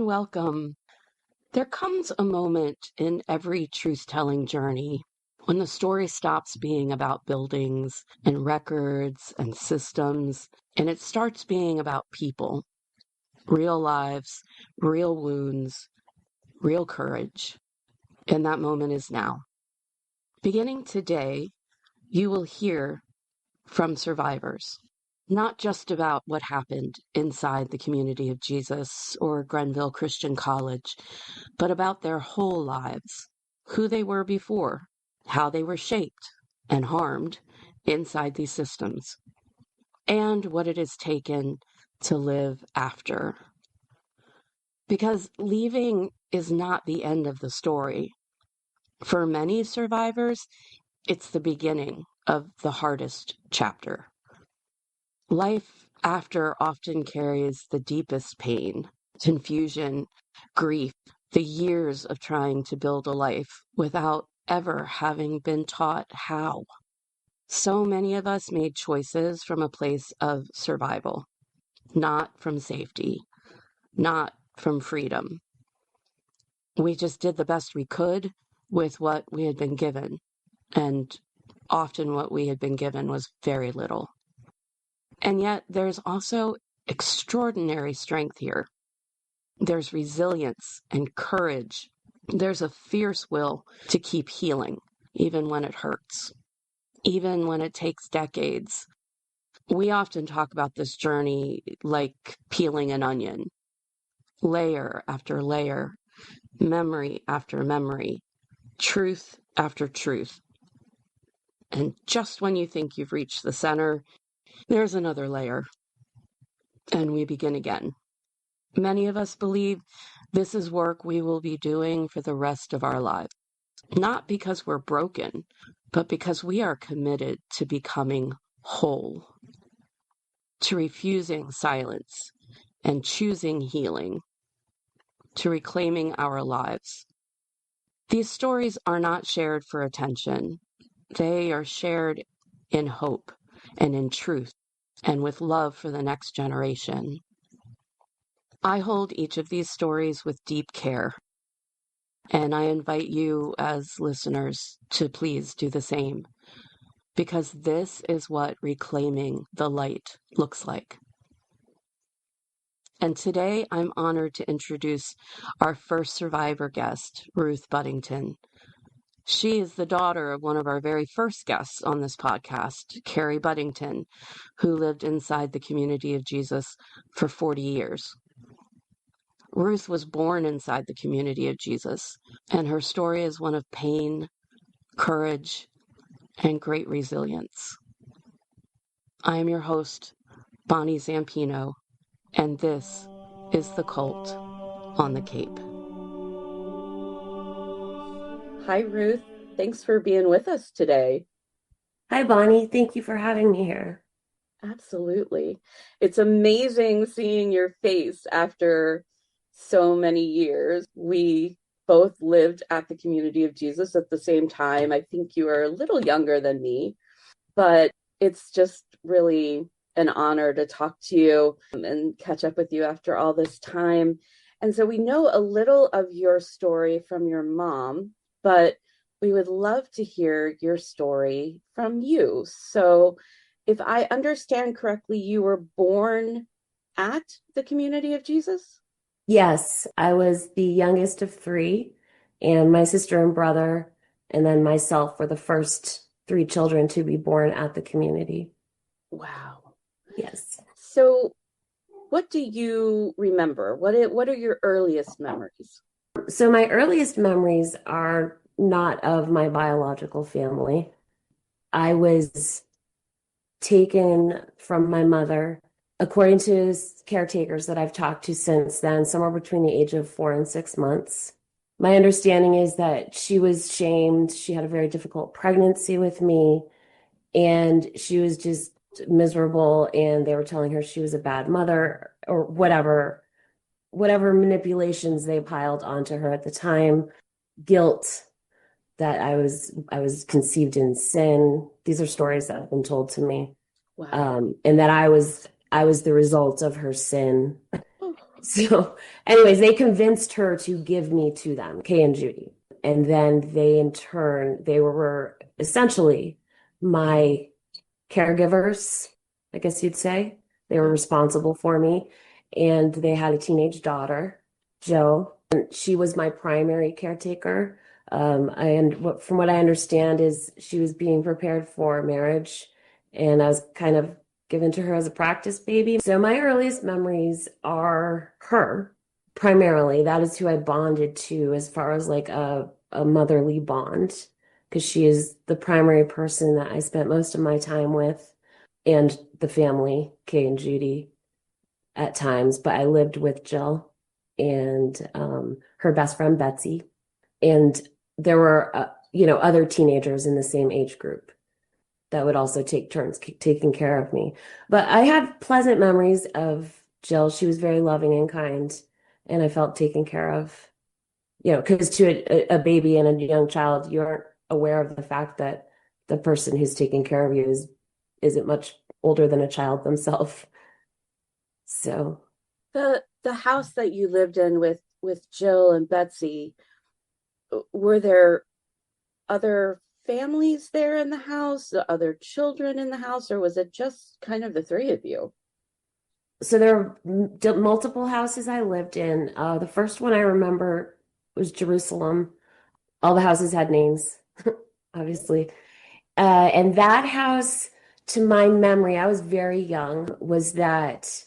and welcome. There comes a moment in every truth-telling journey when the story stops being about buildings and records and systems, and it starts being about people, real lives, real wounds, real courage. And that moment is now. Beginning today, you will hear from survivors. Not just about what happened inside the community of Jesus or Grenville Christian College, but about their whole lives, who they were before, how they were shaped and harmed inside these systems, and what it has taken to live after. Because leaving is not the end of the story. For many survivors, it's the beginning of the hardest chapter. Life after often carries the deepest pain, confusion, grief, the years of trying to build a life without ever having been taught how. So many of us made choices from a place of survival, not from safety, not from freedom. We just did the best we could with what we had been given, and often what we had been given was very little. And yet there's also extraordinary strength here. There's resilience and courage. There's a fierce will to keep healing, even when it hurts, even when it takes decades. We often talk about this journey like peeling an onion, layer after layer, memory after memory, truth after truth. And just when you think you've reached the center, there's another layer, and we begin again. Many of us believe this is work we will be doing for the rest of our lives, not because we're broken, but because we are committed to becoming whole, to refusing silence and choosing healing, to reclaiming our lives. These stories are not shared for attention. They are shared in hope and in truth and with love for the next generation. I hold each of these stories with deep care, and I invite you as listeners to please do the same, because this is what reclaiming the light looks like. And today I'm honored to introduce our first survivor guest, Ruth Buddington. She is the daughter of one of our very first guests on this podcast, Carrie Buddington, who lived inside the community of Jesus for 40 years. Ruth was born inside the community of Jesus, and her story is one of pain, courage, and great resilience. I am your host, Bonnie Zampino, and this is The Cult on the Cape. Hi, Ruth. Thanks for being with us today. Hi, Bonnie. Thank you for having me here. Absolutely. It's amazing seeing your face after so many years. We both lived at the community of Jesus at the same time. I think you are a little younger than me, but it's just really an honor to talk to you and catch up with you after all this time. And so we know a little of your story from your mom, but we would love to hear your story from you. So if I understand correctly, you were born at the community of Jesus? Yes, I was the youngest of three, and my sister and brother, and then myself were the first three children to be born at the community. Wow. Yes. So what do you remember? What are your earliest memories? So my earliest memories are not of my biological family. I was taken from my mother, according to caretakers that I've talked to since then, somewhere between the age of 4 and 6 months. My understanding is that she was shamed. She had a very difficult pregnancy with me, and she was just miserable, and they were telling her she was a bad mother or whatever manipulations they piled onto her at the time. Guilt that I was conceived in sin. These are stories that have been told to me. Wow. And that I was the result of her sin. So, anyways, they convinced her to give me to them, Kay and Judy. And then they, in turn, they were essentially my caregivers, I guess you'd say. They were responsible for me. And they had a teenage daughter, Jill. And she was my primary caretaker. From what I understand is she was being prepared for marriage, and I was kind of given to her as a practice baby. So my earliest memories are her, primarily. That is who I bonded to as far as like a motherly bond, because she is the primary person that I spent most of my time with, and the family, Kay and Judy, at times. But I lived with Jill and her best friend, Betsy. And there were, other teenagers in the same age group that would also take turns taking care of me. But I have pleasant memories of Jill. She was very loving and kind, and I felt taken care of. Because to a baby and a young child, you aren't aware of the fact that the person who's taking care of you isn't much older than a child themselves. So The house that you lived in with Jill and Betsy, were there other families there in the house, the other children in the house, or was it just kind of the three of you? So there are multiple houses I lived in. The first one I remember was Jerusalem. All the houses had names, obviously. And that house, to my memory, I was very young, was that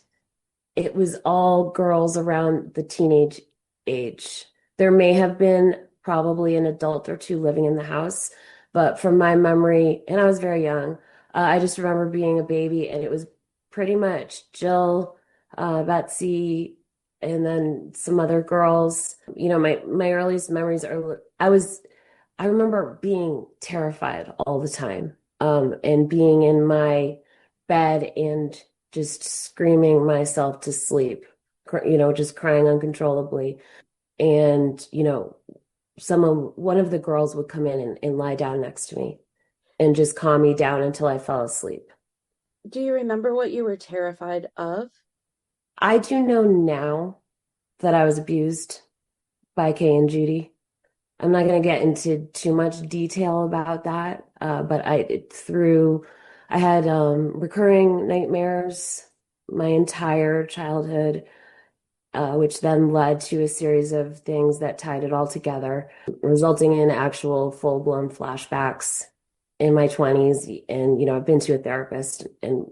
it was all girls around the teenage age. There may have been probably an adult or two living in the house, but from my memory, and I was very young, I just remember being a baby, and it was pretty much Jill, Betsy, and then some other girls. My earliest memories are I remember being terrified all the time, and being in my bed and just screaming myself to sleep, just crying uncontrollably. And, one of the girls would come in and lie down next to me and just calm me down until I fell asleep. Do you remember what you were terrified of? I do know now that I was abused by Kay and Judy. I'm not going to get into too much detail about that, but I had recurring nightmares my entire childhood, which then led to a series of things that tied it all together, resulting in actual full-blown flashbacks in my 20s. And, I've been to a therapist and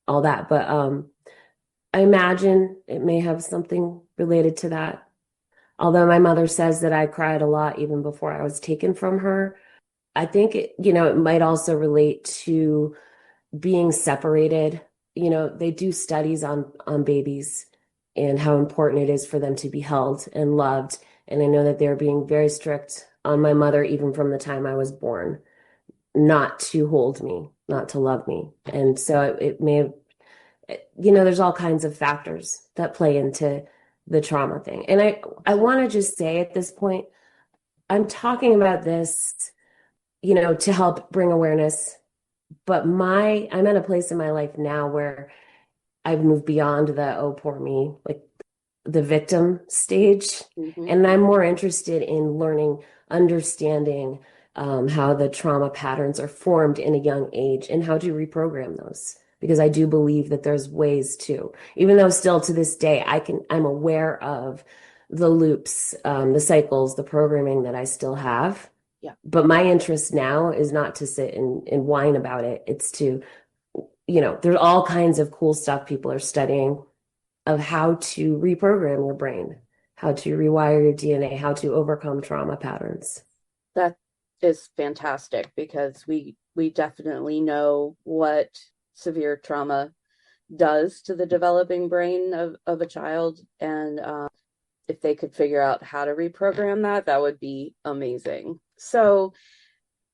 all that, but I imagine it may have something related to that. Although my mother says that I cried a lot even before I was taken from her, I think it might also relate to being separated. They do studies on babies and how important it is for them to be held and loved. And I know that they're being very strict on my mother even from the time I was born, not to hold me, not to love me. And so it may have, there's all kinds of factors that play into the trauma thing. And I want to just say at this point, I'm talking about this, to help bring awareness, but I'm at a place in my life now where I've moved beyond the oh poor me, like the victim stage, Mm-hmm. and I'm more interested in learning, understanding how the trauma patterns are formed in a young age and how to reprogram those. Because I do believe that there's ways to, even though still to this day I'm aware of the loops, the cycles, the programming that I still have. Yeah. But my interest now is not to sit and whine about it. It's to, there's all kinds of cool stuff people are studying of how to reprogram your brain, how to rewire your DNA, how to overcome trauma patterns. That is fantastic because we definitely know what severe trauma does to the developing brain of a child, and if they could figure out how to reprogram that, that would be amazing. So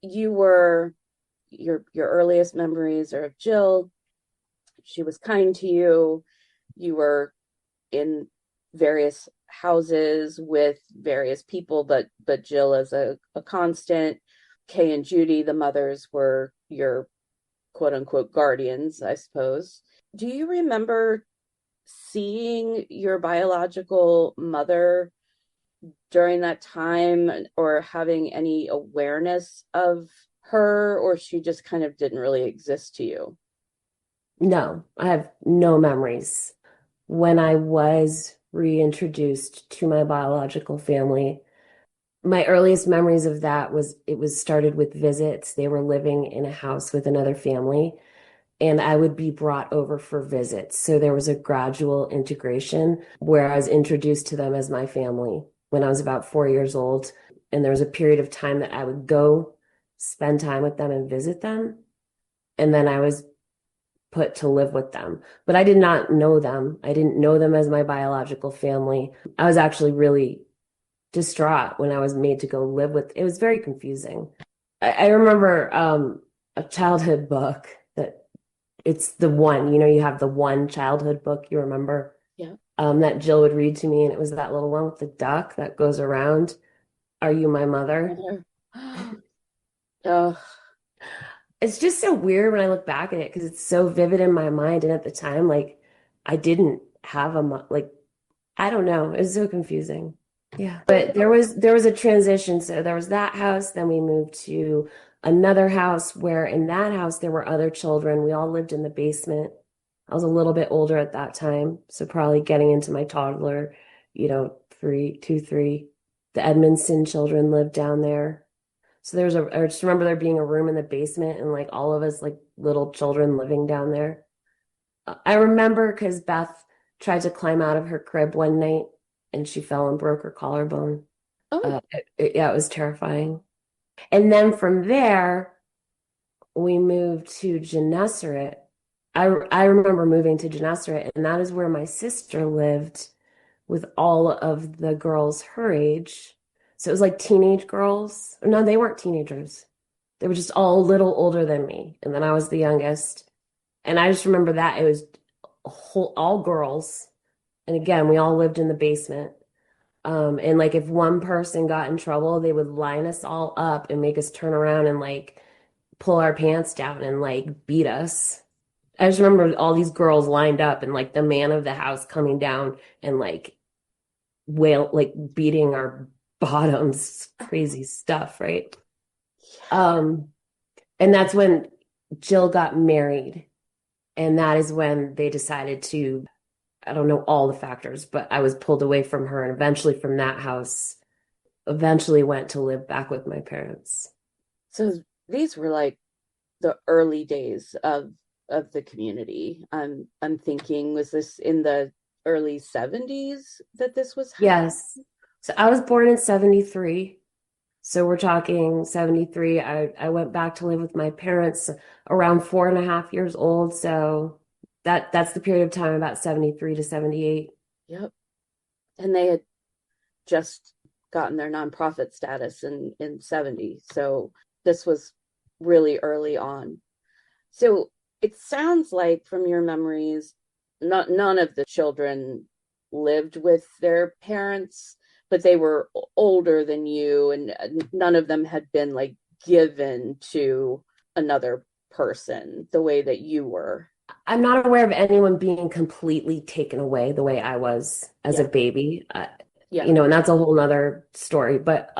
your earliest memories are of Jill. She was kind to you. You were in various houses with various people, but Jill as a constant. Kay and Judy, the mothers, were your quote unquote guardians, I suppose. Do you remember seeing your biological mother during that time or having any awareness of her, or she just kind of didn't really exist to you? No, I have no memories. When I was reintroduced to my biological family, my earliest memories of that was it was started with visits. They were living in a house with another family, and I would be brought over for visits. So there was a gradual integration where I was introduced to them as my family when I was about 4 years old. And there was a period of time that I would go spend time with them and visit them. And then I was put to live with them. But I did not know them. I didn't know them as my biological family. I was actually really distraught when I was made to go live with. It was very confusing. I remember a childhood book that it's the one, you have the one childhood book you remember, Yeah. that Jill would read to me, and it was that little one with the duck that goes around. Are you my mother? Mother. Oh, It's just so weird when I look back at it because it's so vivid in my mind. And at the time, like, I didn't have like, I don't know. It was so confusing. Yeah. But there was a transition. So there was that house, then we moved to another house where in that house there were other children. We all lived in the basement. I was a little bit older at that time, so probably getting into my toddler, 3. The Edmondson children lived down there. So I just remember there being a room in the basement and like all of us like little children living down there. I remember because Beth tried to climb out of her crib one night and she fell and broke her collarbone. oh, Yeah, it was terrifying. And then from there, we moved to Gennesaret. I remember moving to Gennesaret, and that is where my sister lived with all of the girls her age. So it was like teenage girls. No, they weren't teenagers. They were just all a little older than me. And then I was the youngest. And I just remember that it was all girls. And again, we all lived in the basement. And like if one person got in trouble, they would line us all up and make us turn around and like pull our pants down and like beat us. I just remember all these girls lined up and like the man of the house coming down and like like beating our bottoms, crazy stuff, right? Um, and that's when Jill got married. And that is when they decided to, I don't know all the factors, but I was pulled away from her and eventually from that house, eventually went to live back with my parents. so these were like the early days of the community. I'm thinking, was this in the early 70s that this was happening? Yes. So I was born in 73. So we're talking 73. I went back to live with my parents around 4.5 years old. So that's the period of time about 73 to 78. Yep. And they had just gotten their nonprofit status in 70. So this was really early on. So it sounds like from your memories, none of the children lived with their parents, but they were older than you, and none of them had been like given to another person the way that you were. I'm not aware of anyone being completely taken away the way I was as a Yeah. baby. Yeah. And that's a whole nother story. But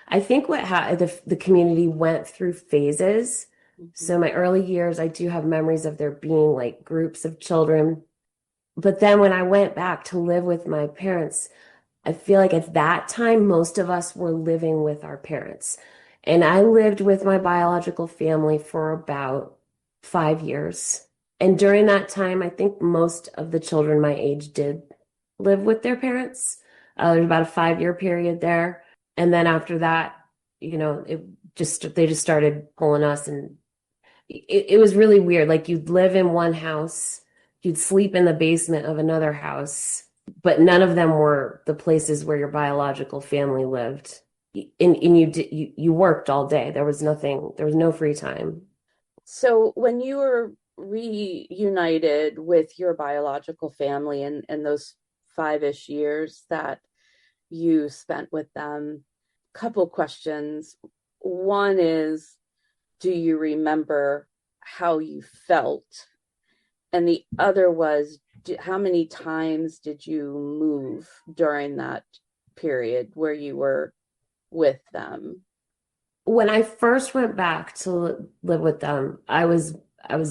I think the community went through phases. Mm-hmm. So my early years, I do have memories of there being like groups of children. But then when I went back to live with my parents, I feel like at that time, most of us were living with our parents. And I lived with my biological family for about 5 years. And during that time, I think most of the children my age did live with their parents. There's about a 5 year period there. And then after that, they just started pulling us and it was really weird. Like you'd live in one house, you'd sleep in the basement of another house, but none of them were the places where your biological family lived. And you worked all day. There was no free time. So when you were reunited with your biological family and those 5-ish years that you spent with them, couple questions. One is, do you remember how you felt? And the other was, how many times did you move during that period where you were with them? When I first went back to live with them, I was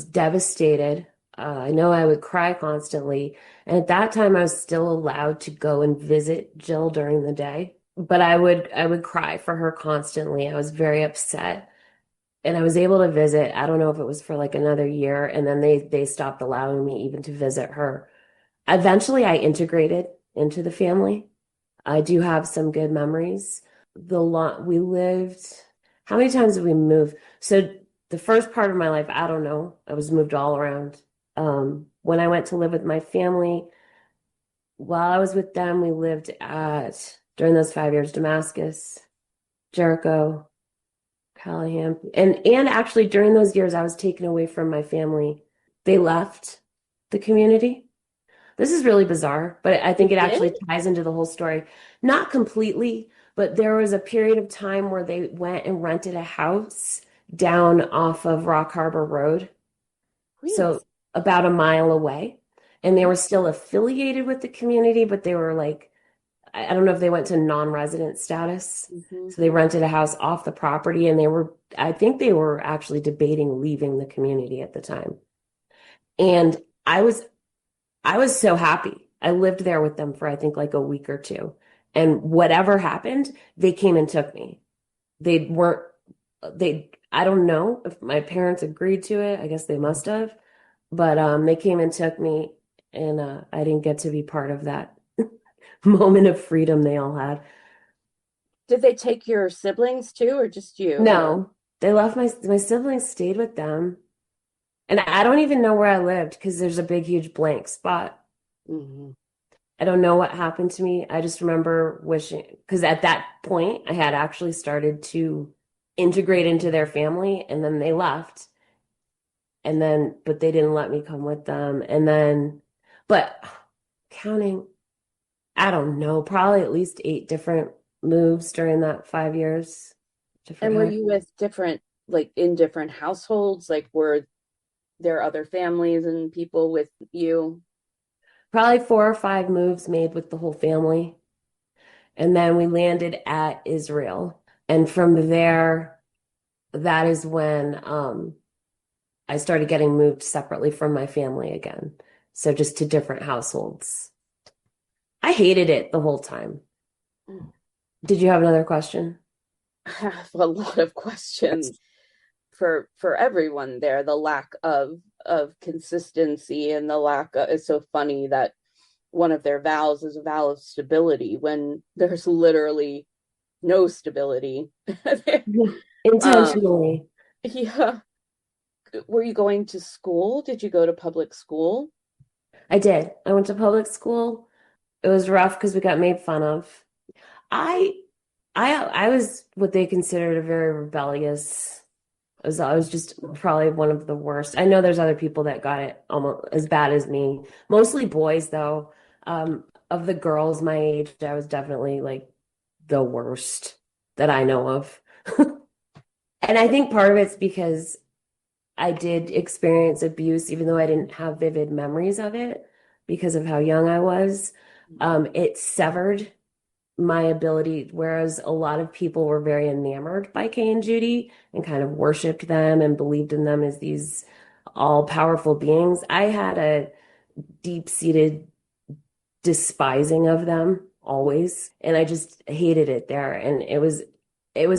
devastated. I know I would cry constantly, and at that time I was still allowed to go and visit Jill during the day, but I would cry for her constantly. I was very upset, and I was able to visit. I don't know if it was for like another year, and then they stopped allowing me even to visit her. Eventually, I integrated into the family. I do have some good memories. The lot we lived, how many times did we move? So the first part of my life, I don't know. I was moved all around. When I went to live with my family, while I was with them, we lived at during those 5 years, Damascus, Jericho, Callahan, and actually during those years, I was taken away from my family. They left the community. This is really bizarre, but I think They it did? actually ties into the whole story. Not completely, but there was a period of time where they went and rented a house down off of Rock Harbor Road, Really? so about a mile away. And they were still affiliated with the community, but they were like, I don't know if they went to non-resident status. Mm-hmm. So they rented a house off the property and I think they were actually debating leaving the community at the time. And I was I was so happy. I lived there with them for I think like a week or two. And whatever happened, they came and took me. They weren't I don't know if my parents agreed to it. I guess they must have. But they came and took me and I didn't get to be part of that moment of freedom they all had. Did they take your siblings too, or just you? No, they left my siblings stayed with them. And I don't even know where I lived because there's a big huge blank spot. Mm-hmm. I don't know what happened to me. I just remember wishing, because at that point, I had actually started to integrate into their family, and then they left. But they didn't let me come with them. But counting, I don't know, probably at least 8 different moves during that 5 years, different And were houses. you with different, like in different households? Like, were there other families and people with you? Probably 4 or 5 moves made with the whole family. And then we landed at Israel. And from there, that is when I started getting moved separately from my family again. So just to different households. I hated it the whole time. Did you have another question? I have a lot of questions for everyone there. The lack of consistency and the lack of, it's so funny that one of their vows is a vow of stability when there's literally no stability. Yeah. um, Intentionally. yeah. Were you going to school? Did you go to public school? I did. I went to public school. It was rough because we got made fun of. I I was what they considered a very rebellious. I was just probably one of the worst. I know there's other people that got it almost as bad as me. Mostly boys though. Of the girls my age, I was definitely like the worst that I know of. And I think part of it's because I did experience abuse, even though I didn't have vivid memories of it because of how young I was. It severed my ability, whereas a lot of people were very enamored by Kay and Judy and kind of worshiped them and believed in them as these all-powerful beings. I had a deep-seated despising of them always, and I just hated it there. And it was,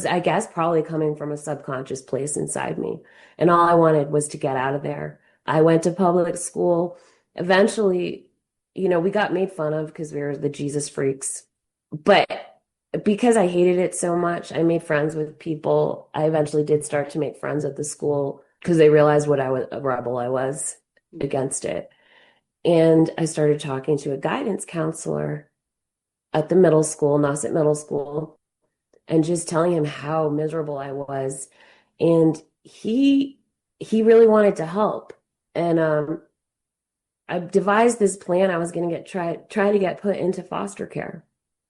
I guess, probably coming from a subconscious place inside me. And all I wanted was to get out of there. I went to public school. Eventually, we got made fun of because we were the Jesus freaks. But because I hated it so much, I made friends with people. I eventually did start to make friends at the school because they realized what a rebel I was against it. And I started talking to a guidance counselor at the middle school, Nauset Middle School, and just telling him how miserable I was. And he really wanted to help. And I devised this plan. I was going to try to get put into foster care.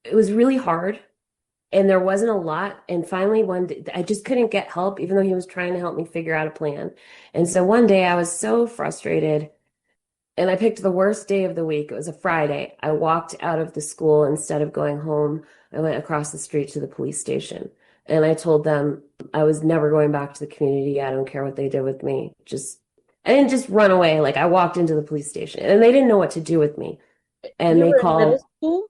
It was really hard and there wasn't a lot. And finally, one day, I just couldn't get help, even though he was trying to help me figure out a plan. And so one day I was so frustrated. And I picked the worst day of the week. It was a Friday. I walked out of the school instead of going home. I went across the street to the police station. And I told them I was never going back to the community. I don't care what they did with me. I didn't just run away. Like I walked into the police station and they didn't know what to do with me. And You they were in middle called, school?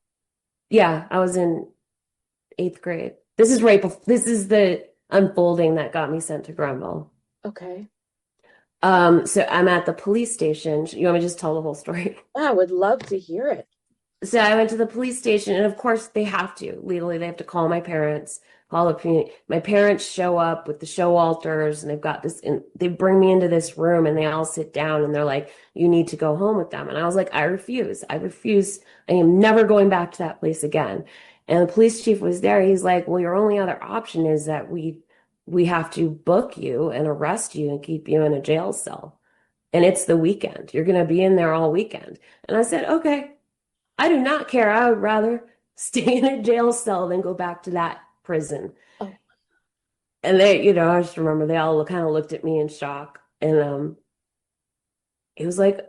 yeah, I was in eighth grade. This is right before, this is the unfolding that got me sent to Grenville. Okay. So I'm at the police station. You want me to just tell the whole story? I would love to hear it. So I went to the police station, and of course they have to. Legally, they have to call my parents, call the community. My parents show up with the Showalters, and they've got this, and they bring me into this room, and they all sit down, and they're like, "You need to go home with them." And I was like, "I refuse. I refuse. I am never going back to that place again." And the police chief was there. He's like, "Well, your only other option is that we have to book you and arrest you and keep you in a jail cell. And it's the weekend. You're going to be in there all weekend." And I said, "Okay." I do not care. I would rather stay in a jail cell than go back to that prison. Oh, And they, you know, I just remember they all kind of looked at me in shock. And he was like,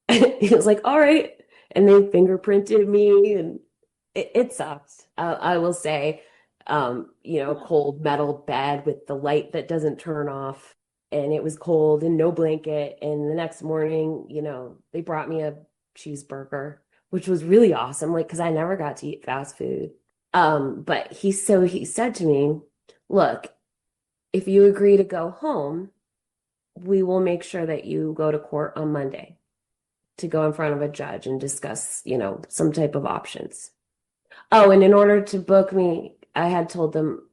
he was like, "All right." And they fingerprinted me, and it sucked. I will say, you know, cold metal bed with the light that doesn't turn off. And it was cold and no blanket. And the next morning, you know, they brought me a cheeseburger, which was really awesome. Like, because I never got to eat fast food. But he said to me, "Look, if you agree to go home, we will make sure that you go to court on Monday to go in front of a judge and discuss, you know, some type of options." Oh, and in order to book me, I had told them,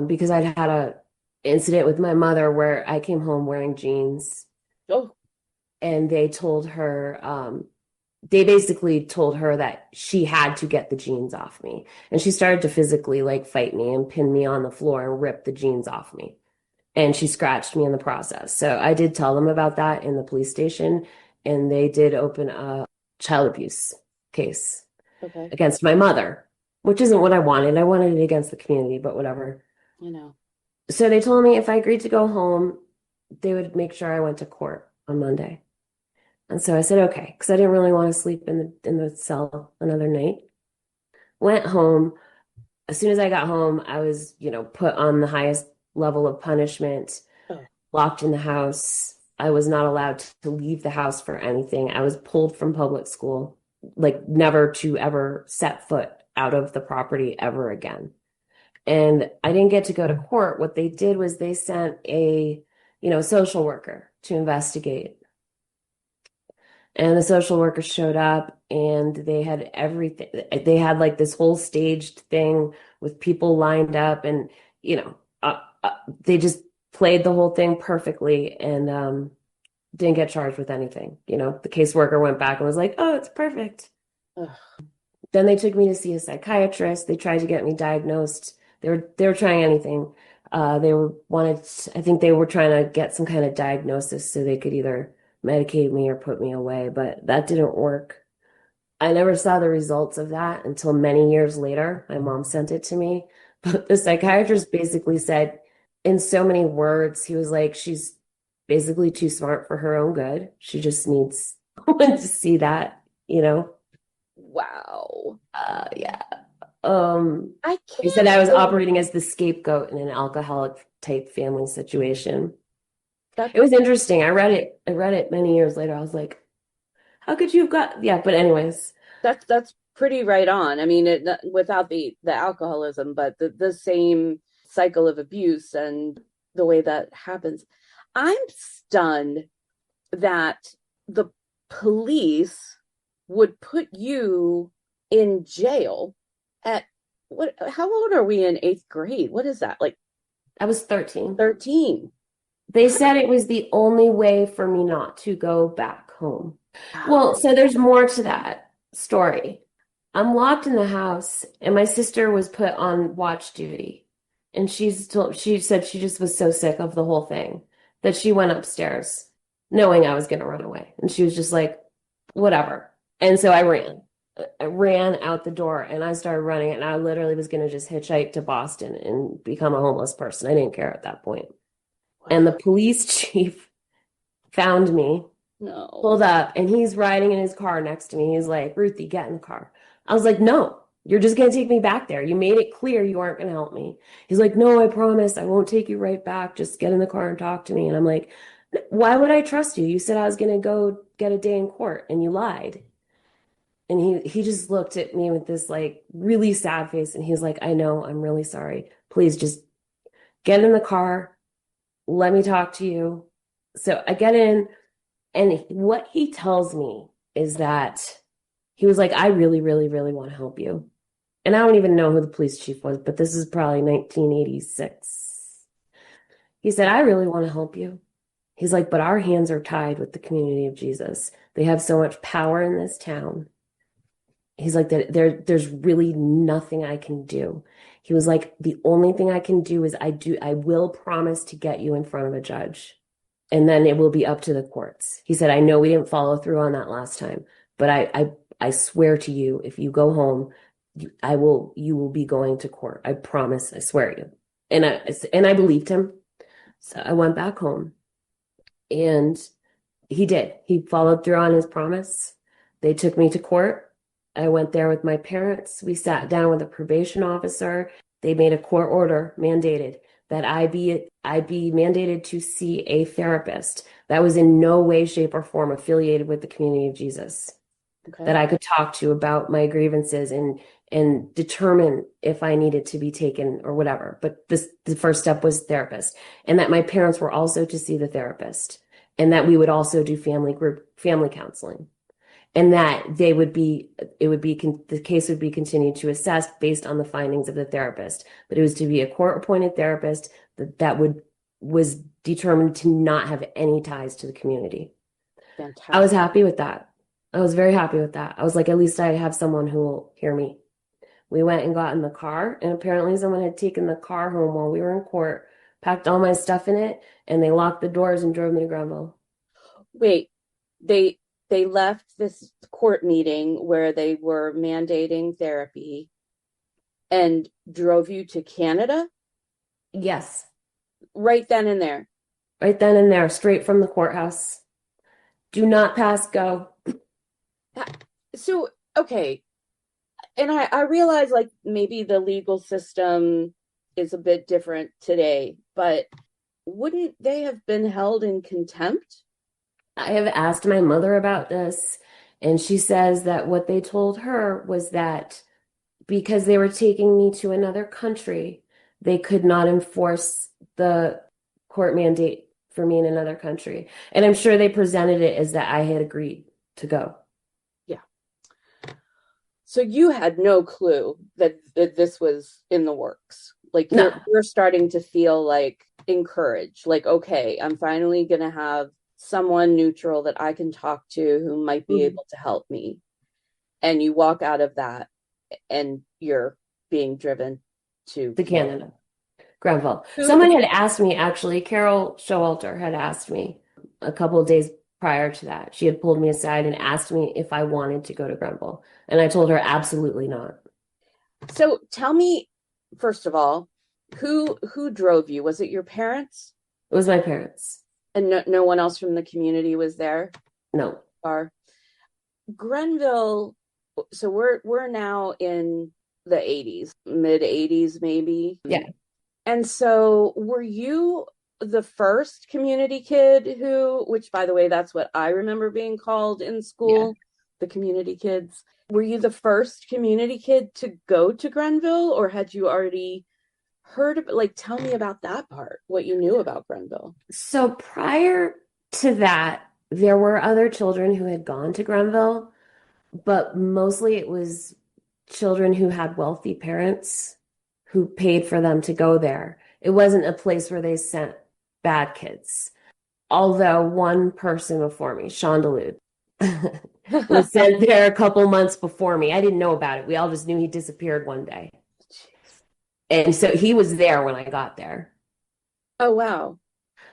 because I'd had a incident with my mother where I came home wearing jeans, oh, and they basically told her that she had to get the jeans off me. And she started to physically like fight me and pin me on the floor and rip the jeans off me. And she scratched me in the process. So I did tell them about that in the police station, and they did open a child abuse case okay. against my mother, which isn't what I wanted. I wanted it against the community, but whatever. You know. So they told me if I agreed to go home, they would make sure I went to court on Monday. And so I said, okay, because I didn't really want to sleep in the cell another night. Went home. As soon as I got home, I was, you know, put on the highest level of punishment, Oh, locked in the house. I was not allowed to leave the house for anything. I was pulled from public school, like never to ever set foot out of the property ever again. And I didn't get to go to court. What they did was they sent a, you know, social worker to investigate. And the social worker showed up, and they had everything. They had like this whole staged thing with people lined up, and, you know, they just played the whole thing perfectly, and didn't get charged with anything. You know, the caseworker went back and was like, "Oh, it's perfect." ugh. Then they took me to see a psychiatrist. They tried to get me diagnosed. They were trying anything. I think they were trying to get some kind of diagnosis so they could either medicate me or put me away, but that didn't work. I never saw the results of that until many years later. My mom sent it to me. But the psychiatrist basically said, in so many words, he was like, "She's basically too smart for her own good. She just needs someone to see that, you know?" Wow. Yeah. I He said can't I was believe operating as the scapegoat in an alcoholic type family situation. that. It was interesting. I read it many years later. I was like, how could you have got, yeah, but anyways. That's pretty right on. I mean, without the alcoholism, but the same cycle of abuse and the way that happens. I'm stunned that the police would put you in jail at what? How old are we in eighth grade? What is that? Like I was 13. 13? They said it was the only way for me not to go back home. Well, Wow. so there's more to that story. I'm locked in the house, and my sister was put on watch duty. And she said she just was so sick of the whole thing that she went upstairs knowing I was going to run away. And she was just like, whatever. And so I ran. I ran out the door, and I started running, and I literally was going to just hitchhike to Boston and become a homeless person. I didn't care at that point. And the police chief found me No. pulled up, and he's riding in his car next to me. He's like, Ruthie, get in the car. I was like, no, you're just going to take me back there. You made it clear you aren't going to help me. He's like, no, I promise I won't take you right back. Just get in the car and talk to me. And I'm like, why would I trust you? You said I was going to go get a day in court and you lied. And he just looked at me with this like really sad face, and he's like, I know, I'm really sorry. Please just get in the car. Let me talk to you. So I get in, and what he tells me is that he was like, I really, really, really want to help you. And I don't even know who the police chief was, but this is probably 1986. He said, I really want to help you. He's like, but our hands are tied with the community of Jesus. They have so much power in this town. He's like, there's really nothing I can do. He was like, the only thing I can do is I will promise to get you in front of a judge, and then it will be up to the courts. He said, I know we didn't follow through on that last time, but I swear to you, if you go home, you will be going to court. I promise, I swear to you. And I believed him. So I went back home, and he did. He followed through on his promise. They took me to court. I went there with my parents. We sat down with a probation officer. They made a court order mandated that I be mandated to see a therapist that was in no way, shape, or form affiliated with the community of Jesus. Okay. That I could talk to about my grievances and determine if I needed to be taken or whatever. But the first step was therapist, and that my parents were also to see the therapist, and that we would also do family counseling. And that the case would be continued to assess based on the findings of the therapist. But it was to be a court-appointed therapist was determined to not have any ties to the community. Fantastic. I was happy with that. I was very happy with that. I was like, at least I have someone who will hear me. We went and got in the car, and apparently someone had taken the car home while we were in court, packed all my stuff in it, and they locked the doors and drove me to Grenville. Wait, they left this court meeting where they were mandating therapy and drove you to Canada? Yes. Right then and there. Right then and there, straight from the courthouse. Do not pass go. So, okay. And I realize like maybe the legal system is a bit different today, but wouldn't they have been held in contempt? I have asked my mother about this, and she says that what they told her was that because they were taking me to another country, they could not enforce the court mandate for me in another country. And I'm sure they presented it as that I had agreed to go. Yeah. So you had no clue that this was in the works. Like you're starting to feel like encouraged, like, okay, I'm finally going to have someone neutral that I can talk to who might be able to help me. And you walk out of that and you're being driven to Canada, Grenville. Someone had asked me, actually, Carol Showalter had asked me a couple of days prior to that. She had pulled me aside and asked me if I wanted to go to Grenville. And I told her absolutely not. So tell me, first of all, who drove you? Was it your parents? It was my parents. And no one else from the community was there? No. Grenville, so we're now in the 80s, mid 80s maybe. Yeah. And so were you the first community kid which by the way, that's what I remember being called in school, the community kids. Were you the first community kid to go to Grenville, or had you already heard of, like, tell me about that part, what you knew about Grenville? So prior to that, there were other children who had gone to Grenville, but mostly it was children who had wealthy parents who paid for them to go there. It wasn't a place where they sent bad kids. Although one person before me, Sean DeLude, was sent there a couple months before me. I didn't know about it. We all just knew he disappeared one day. And so he was there when I got there. Oh, wow.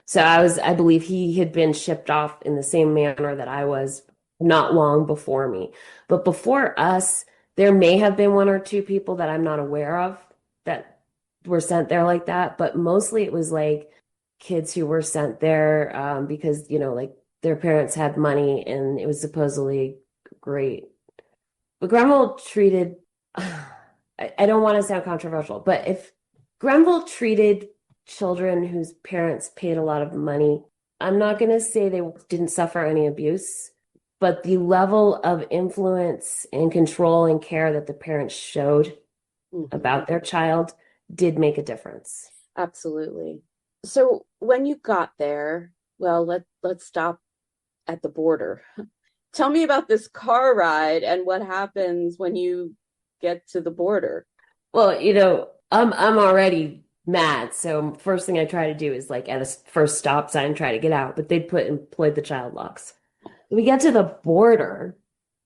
So I believe he had been shipped off in the same manner that I was not long before me. But before us, there may have been one or two people that I'm not aware of that were sent there like that. But mostly it was like kids who were sent there because, like their parents had money and it was supposedly great. But Grenville treated, I don't want to sound controversial, but if Grenville treated children whose parents paid a lot of money, I'm not going to say they didn't suffer any abuse, but the level of influence and control and care that the parents showed about their child did make a difference. Absolutely. So when you got there, well, let's stop at the border. Tell me about this car ride and what happens when you get to the border. Well, I'm already mad. So first thing I try to do is like at a first stop sign, try to get out, but they'd employed the child locks. We get to the border,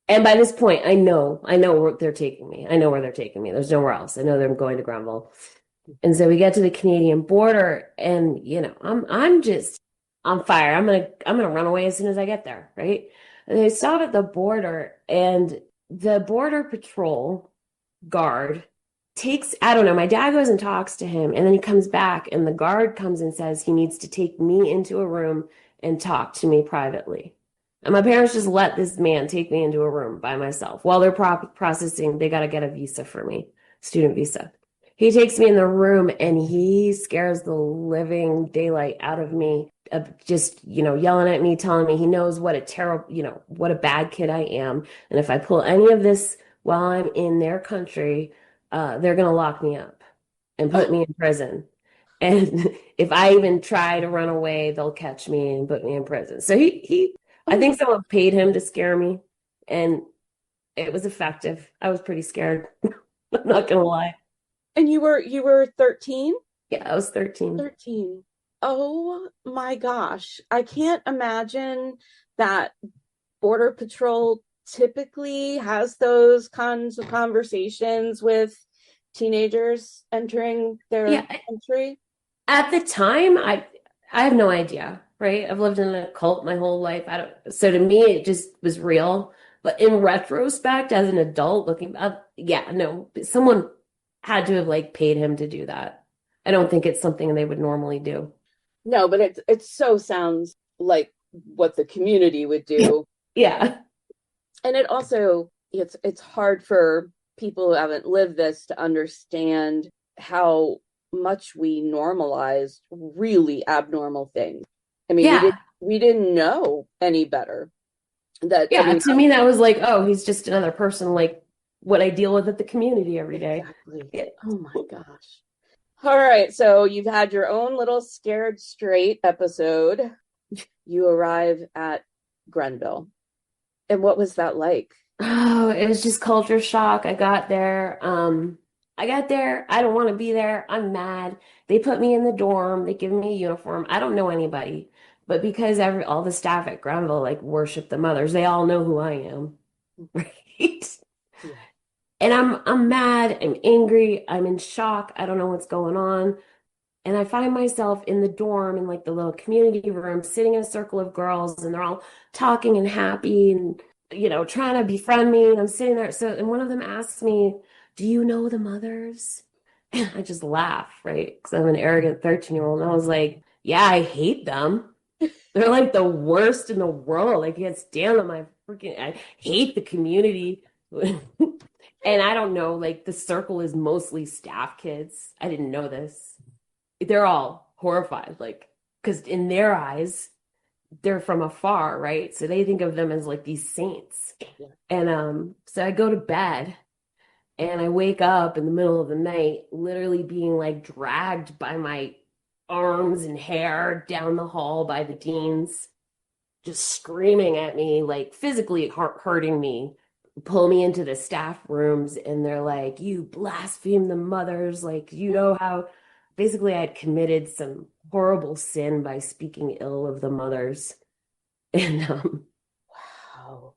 and by this point, I know where they're taking me. I know where they're taking me. There's nowhere else. I know they're going to Grenville. And so we get to the Canadian border, and I'm just on fire. I'm gonna run away as soon as I get there, right? And they stop at the border, and the border patrol guard I don't know, my dad goes and talks to him, and then he comes back, and the guard comes and says he needs to take me into a room and talk to me privately. And my parents just let this man take me into a room by myself while they're processing. They got to get a visa for me, student visa. He takes me in the room and he scares the living daylight out of me, just, yelling at me, telling me he knows what what a bad kid I am. And if I pull any of this while I'm in their country, they're going to lock me up and put me in prison. And if I even try to run away, they'll catch me and put me in prison. So I think someone paid him to scare me, and it was effective. I was pretty scared. I'm not going to lie. And you were 13? Yeah, I was 13. 13. Oh my gosh. I can't imagine that Border Patrol typically has those kinds of conversations with teenagers entering their country. At the time, I have no idea, right? I've lived in a cult my whole life. So to me, it just was real. But in retrospect, as an adult looking up, no, someone had to have like paid him to do that. I don't think it's something they would normally do. No, but it so sounds like what the community would do. Yeah. And it also, it's hard for people who haven't lived this to understand how much we normalized really abnormal things. I mean, we didn't know any better. To me, that was like, oh, he's just another person like what I deal with at the community every day. Exactly. Yeah. Oh my gosh. All right. So you've had your own little scared straight episode. You arrive at Grenville. And what was that like? Oh, it was just culture shock. I got there. I don't want to be there. I'm mad. They put me in the dorm. They give me a uniform. I don't know anybody. But because all the staff at Grenville like worship the mothers, they all know who I am. Right? Yeah. And I'm mad, I'm angry, I'm in shock, I don't know what's going on. And I find myself in the dorm in like the little community room, sitting in a circle of girls, and they're all talking and happy and trying to befriend me. And I'm sitting there. And one of them asks me, "Do you know the mothers?" And I just laugh, right? Because I'm an arrogant 13-year-old. And I was like, yeah, I hate them. They're like the worst in the world. I can't stand them. I hate the community. And I don't know, like the circle is mostly staff kids. I didn't know this. They're all horrified, like, because in their eyes, they're from afar, right? So they think of them as like these saints. Yeah. And so I go to bed and I wake up in the middle of the night, literally being like dragged by my arms and hair down the hall by the deans, just screaming at me, like physically hurting me, pull me into the staff rooms, and they're like, "You blaspheme the mothers, like you know how." Basically, I had committed some horrible sin by speaking ill of the mothers. And wow.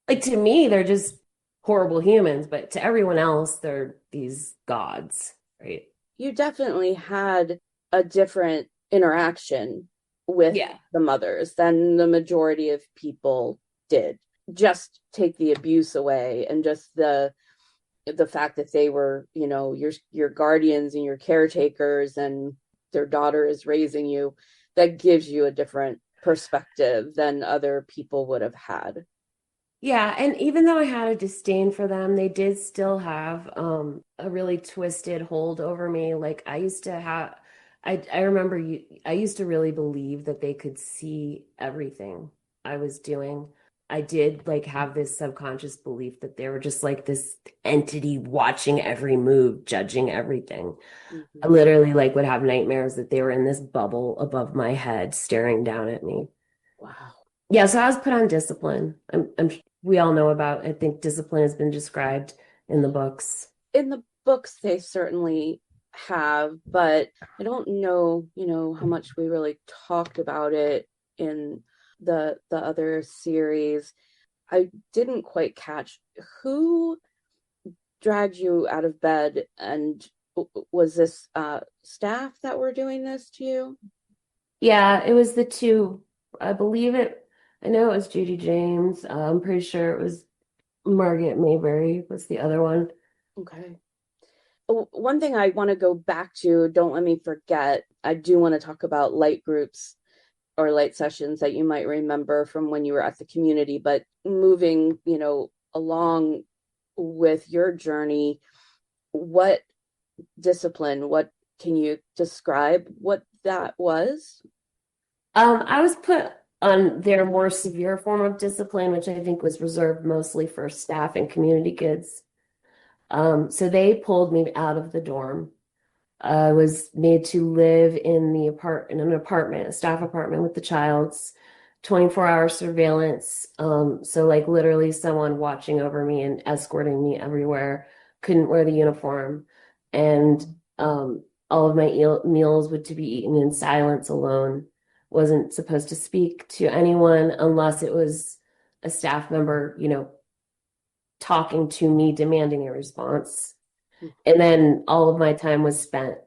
Like to me, they're just horrible humans, but to everyone else, they're these gods, right? You definitely had a different interaction with the mothers than the majority of people did. Just take the abuse away and just the fact that they were, your guardians and your caretakers and their daughter is raising you, that gives you a different perspective than other people would have had. Yeah, and even though I had a disdain for them, they did still have a really twisted hold over me. Like I used to have, I remember I used to really believe that they could see everything I was doing. I did like have this subconscious belief that they were just like this entity watching every move, judging everything. I Mm-hmm. literally like would have nightmares that they were in this bubble above my head staring down at me. Wow. Yeah, so I was put on discipline. We all know about, I think discipline has been described in the books. In the books, they certainly have, but I don't know, how much we really talked about it in the other series. I didn't quite catch who dragged you out of bed, and was this staff that were doing this to you? Yeah, it was the two, I believe it, I know it was Judy James. I'm pretty sure it was Margaret Mayberry was the other one. Okay. One thing I want to go back to, don't let me forget, I do want to talk about light groups or light sessions that you might remember from when you were at the community, but moving, along with your journey, what discipline, what can you describe what that was? I was put on their more severe form of discipline, which I think was reserved mostly for staff and community kids. So they pulled me out of the dorm. I was made to live in an apartment, a staff apartment with the child's 24-hour surveillance. So like literally someone watching over me and escorting me everywhere. Couldn't wear the uniform, and all of my meals would to be eaten in silence alone. Wasn't supposed to speak to anyone unless it was a staff member, talking to me, demanding a response. And then all of my time was spent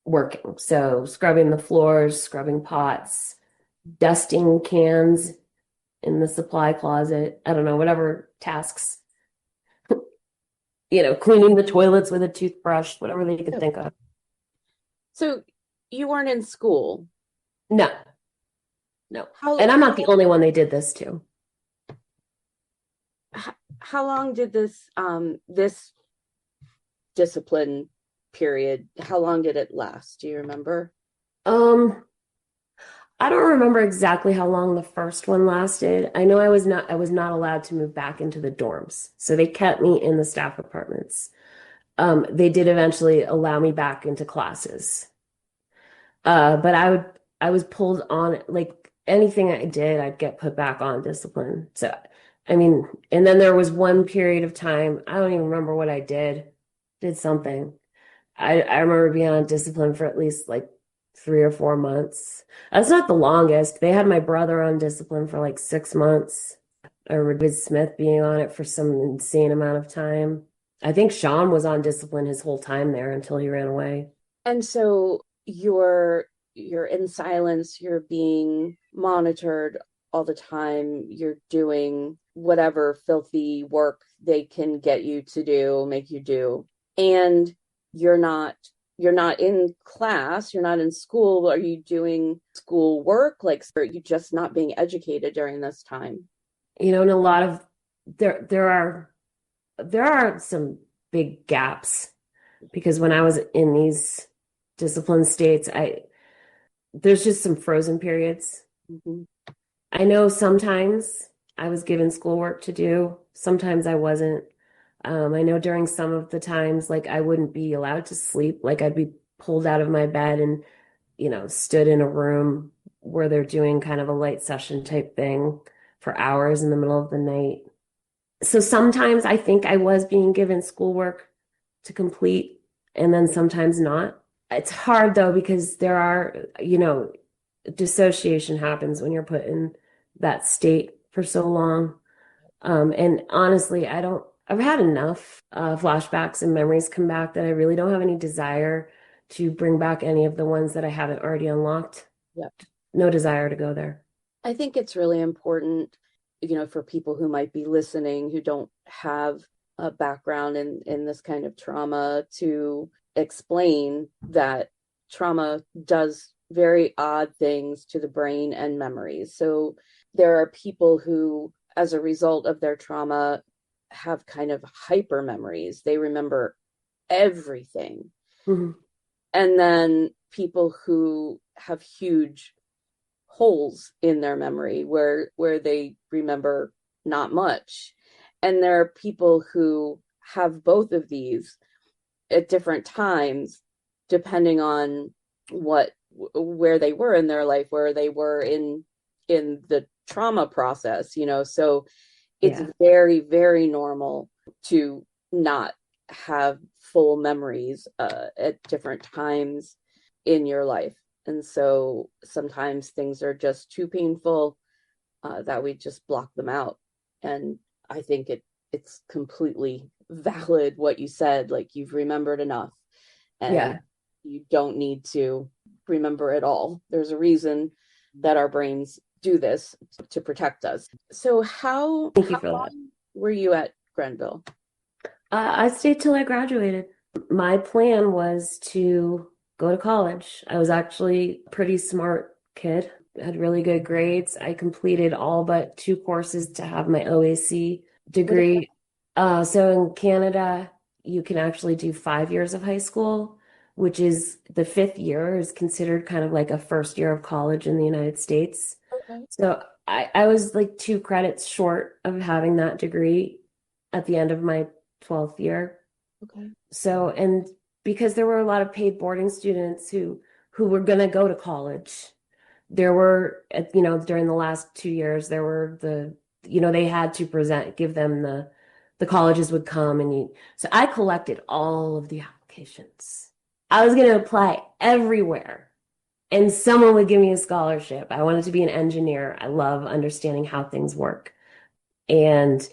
working. So scrubbing the floors, scrubbing pots, dusting cans in the supply closet. I don't know, whatever tasks, cleaning the toilets with a toothbrush, whatever they could think of. So you weren't in school? No, no. How And I'm not the only one they did this to. how long did this discipline period, how long did it last? Do you remember? I don't remember exactly how long the first one lasted. I know I was not allowed to move back into the dorms. So they kept me in the staff apartments. They did eventually allow me back into classes. But I was pulled on, like anything I did, I'd get put back on discipline. So, I mean, and then there was one period of time, I don't even remember what I did something. I remember being on discipline for at least like 3 or 4 months. That's not the longest. They had my brother on discipline for like 6 months. I remember David Smith being on it for some insane amount of time. I think Sean was on discipline his whole time there until he ran away. And so you're in silence, you're being monitored all the time, you're doing whatever filthy work they can get you to do, make you do. And you're not in class, you're not in school. Are you doing school work? Like, are you just not being educated during this time? And a lot of there are some big gaps because when I was in these discipline states, there's just some frozen periods. Mm-hmm. I know sometimes I was given schoolwork to do, sometimes I wasn't. I know during some of the times, like I wouldn't be allowed to sleep, like I'd be pulled out of my bed and, stood in a room where they're doing kind of a light session type thing for hours in the middle of the night. So sometimes I think I was being given schoolwork to complete, and then sometimes not. It's hard though, because there are, dissociation happens when you're put in that state for so long. And honestly, I've had enough flashbacks and memories come back that I really don't have any desire to bring back any of the ones that I haven't already unlocked. Yep. No desire to go there. I think it's really important, for people who might be listening who don't have a background in this kind of trauma, to explain that trauma does very odd things to the brain and memories. So there are people who, as a result of their trauma, have kind of hyper memories. They remember everything. Mm-hmm. And then people who have huge holes in their memory where they remember not much. And there are people who have both of these at different times, depending on where they were in their life, where they were in the trauma process, so it's very, very normal to not have full memories at different times in your life. And so sometimes things are just too painful that we just block them out. And I think it's completely valid what you said, like you've remembered enough and you don't need to remember it all. There's a reason that our brains do this to protect us. So how long were you at Grenville? I stayed till I graduated. My plan was to go to college. I was actually a pretty smart kid, had really good grades. I completed all but 2 courses to have my OAC degree. So in Canada, you can actually do 5 years of high school, which is the 5th year is considered kind of like a first year of college in the United States. Okay. So I was like 2 credits short of having that degree at the end of my 12th year. Okay. So, and because there were a lot of paid boarding students who were going to go to college, there were, during the last 2 years, there were they had to give them the colleges would come so I collected all of the applications. I was going to apply everywhere and someone would give me a scholarship. I wanted to be an engineer. I love understanding how things work. And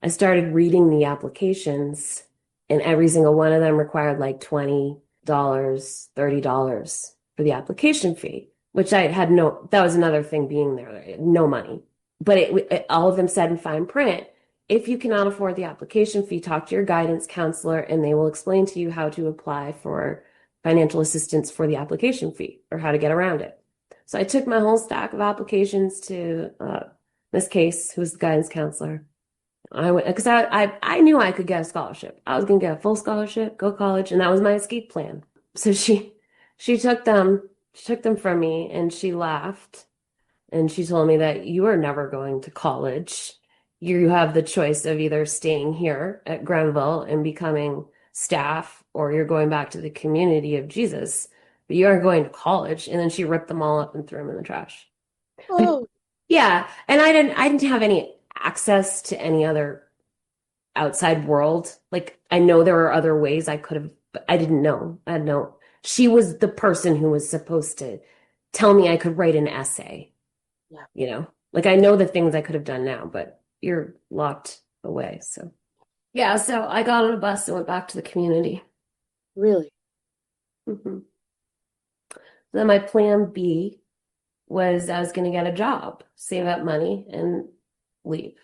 I started reading the applications, and every single one of them required like $20, $30 for the application fee, which I had that was another thing being there, no money. But all of them said in fine print, if you cannot afford the application fee, talk to your guidance counselor and they will explain to you how to apply for financial assistance for the application fee or how to get around it. So I took my whole stack of applications to Miss Case, who was the guidance counselor. I went because I knew I could get a scholarship. I was gonna get a full scholarship, go to college, and that was my escape plan. So she took them from me and she laughed and she told me that you are never going to college. You have the choice of either staying here at Grenville and becoming staff, or you're going back to the community of Jesus, but you aren't going to college. And then she ripped them all up and threw them in the trash. Oh. Yeah, and I didn't have any access to any other outside world. Like I know there are other ways I could have, but I didn't know. I had no. She was the person who was supposed to tell me I could write an essay. Yeah. Like I know the things I could have done now, but you're locked away. So yeah, so I got on a bus and went back to the community. Really? Mm-hmm. Then my plan B was I was going to get a job, save up money, and leave.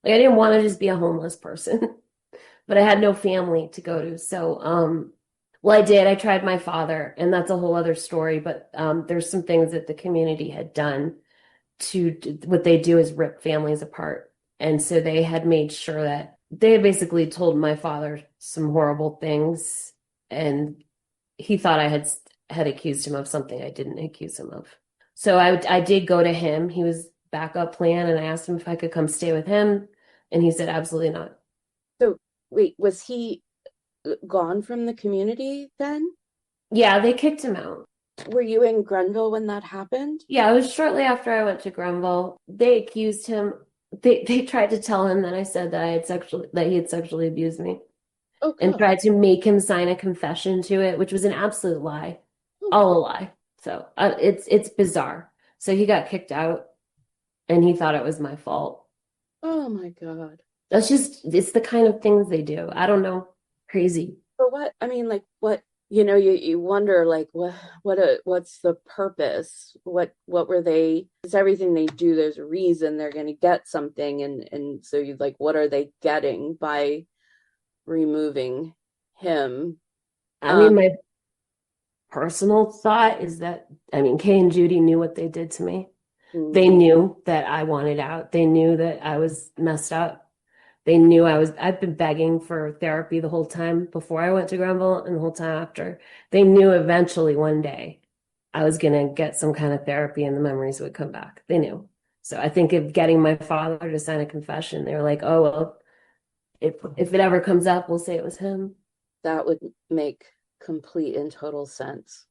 Like I didn't want to just be a homeless person, but I had no family to go to. So, well, I did. I tried my father, and that's a whole other story. But there's some things that the community had done what they do is rip families apart. And so they had made sure that they had basically told my father some horrible things, and he thought I had accused him of something I didn't accuse him of. So I did go to him. He was backup plan, and I asked him if I could come stay with him, and he said absolutely not. So wait, was he gone from the community then? Yeah, they kicked him out. Were you in Grenville when that happened? Yeah, it was shortly after I went to Grenville. They accused him. They tried to tell him that I said that he had sexually abused me. Oh, and tried to make him sign a confession to it, which was an absolute lie, all a lie. So it's bizarre. So he got kicked out, and he thought it was my fault. Oh my God. It's the kind of things they do. I don't know, crazy. But what? You wonder what's the purpose? What were they? It's everything they do. There's a reason they're going to get something, and so you what are they getting by removing him? I mean, personal thought is that, I mean, Kay and Judy knew what they did to me. They Mm. knew that I wanted out. They knew that I was messed up. They knew I've been begging for therapy the whole time before I went to Grenville and the whole time after. They knew eventually one day I was going to get some kind of therapy and the memories would come back. They knew. So I think of getting my father to sign a confession, they were like, oh, well, if it ever comes up, we'll say it was him. That would make complete and total sense.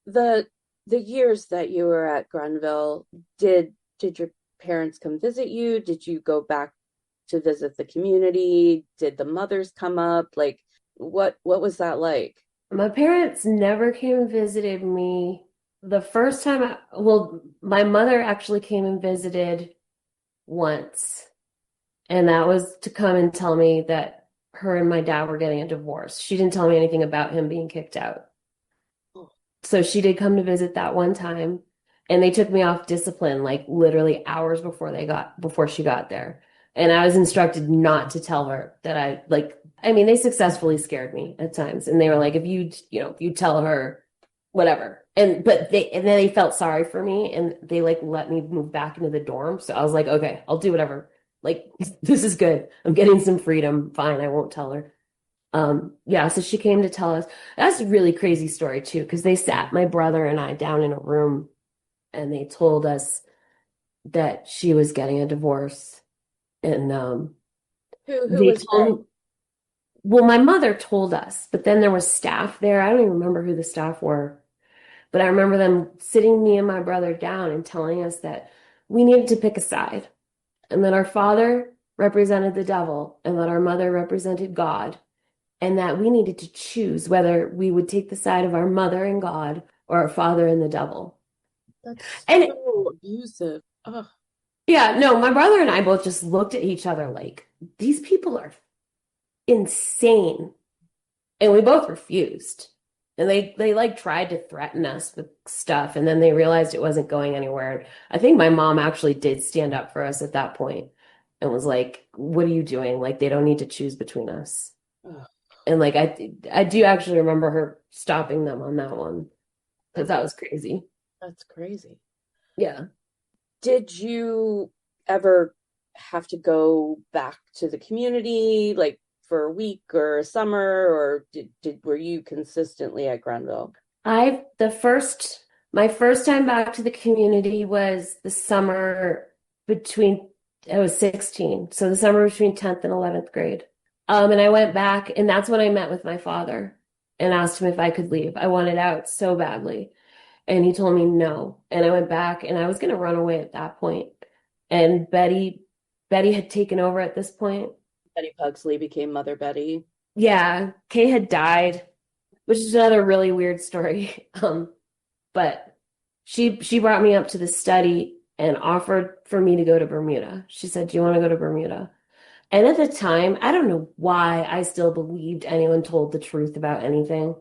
The years that you were at Grenville, did your parents come visit you? Did you go back to visit the community? Did the mothers come up? Like what was that like? My parents never came and visited me. The first time, well, my mother actually came and visited once, and that was to come and tell me that her and my dad were getting a divorce. She didn't tell me anything about him being kicked out. Oh, So she did come to visit that one time, and they took me off discipline like literally hours before she got there. And I was instructed not to tell her that I mean, they successfully scared me at times. And they were like, if you tell her whatever. And then they felt sorry for me and they like let me move back into the dorm. So I was like, okay, I'll do whatever. Like this is good. I'm getting some freedom. Fine, I won't tell her. Yeah, so she came to tell us. That's a really crazy story too, because they sat my brother and I down in a room and they told us that she was getting a divorce. And who they was they? told, well, my mother told us, but then there was staff there. I don't even remember who the staff were, but I remember them sitting me and my brother down and telling us that we needed to pick a side and that our father represented the devil and that our mother represented God and that we needed to choose whether we would take the side of our mother and God or our father and the devil. That's And so abusive. Oh, yeah, no, my brother and I both just looked at each other like, these people are insane. And we both refused. And they like tried to threaten us with stuff, and then they realized it wasn't going anywhere. I think my mom actually did stand up for us at that point and was like, "What are you doing? Like they don't need to choose between us." oh, And like I do actually remember her stopping them on that one because that was crazy. that's crazy. Yeah. Did you ever have to go back to the community like for a week or a summer, or did were you consistently at Grenville? I the first My first time back to the community was the summer between I was 16. So the summer between 10th and 11th grade. And I went back and that's when I met with my father and asked him if I could leave. I wanted out so badly. And he told me no. And I went back and I was going to run away at that point. And Betty had taken over at this point. Betty Pugsley became Mother Betty. Yeah, Kay had died, which is another really weird story. But she brought me up to the study and offered for me to go to Bermuda. She said, "Do you want to go to Bermuda?" And at the time, I don't know why I still believed anyone told the truth about anything.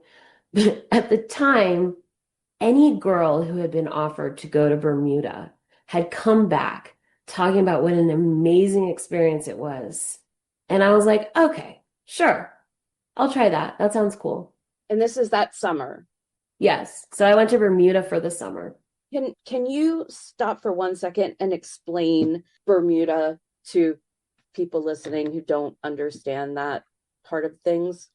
But at the time, any girl who had been offered to go to Bermuda had come back talking about what an amazing experience it was. And I was like, okay, sure, I'll try that. That sounds cool. And this is that summer. Yes. So I went to Bermuda for the summer. Can you stop for 1 second and explain Bermuda to people listening who don't understand that part of things?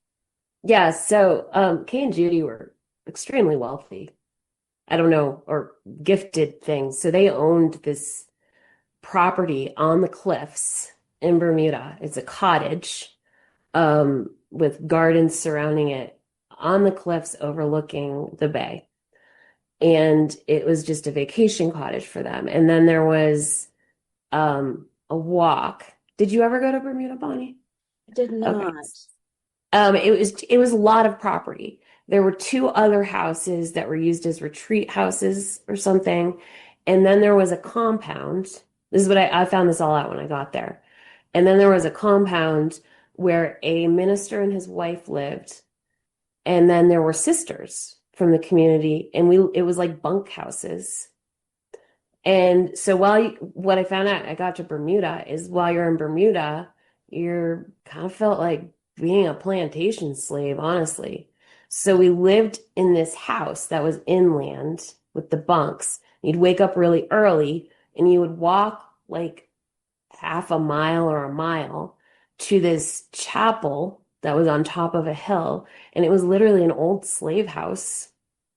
Yeah. So Kay and Judy were extremely wealthy. I don't know, or gifted things. So they owned this property on the cliffs in Bermuda. It's a cottage with gardens surrounding it on the cliffs overlooking the bay. And it was just a vacation cottage for them. And then there was a walk. Did you ever go to Bermuda, Bonnie? I did Okay. not. It was a lot of property. There were two other houses that were used as retreat houses or something. And then there was a compound. This is what I found this all out when I got there. And then there was a compound where a minister and his wife lived. And then there were sisters from the community, and it was like bunk houses. And so what I found out, I got to Bermuda, is while you're in Bermuda, you're kind of felt like being a plantation slave, honestly. So we lived in this house that was inland with the bunks. You'd wake up really early and you would walk like half a mile or a mile to this chapel that was on top of a hill. And it was literally an old slave house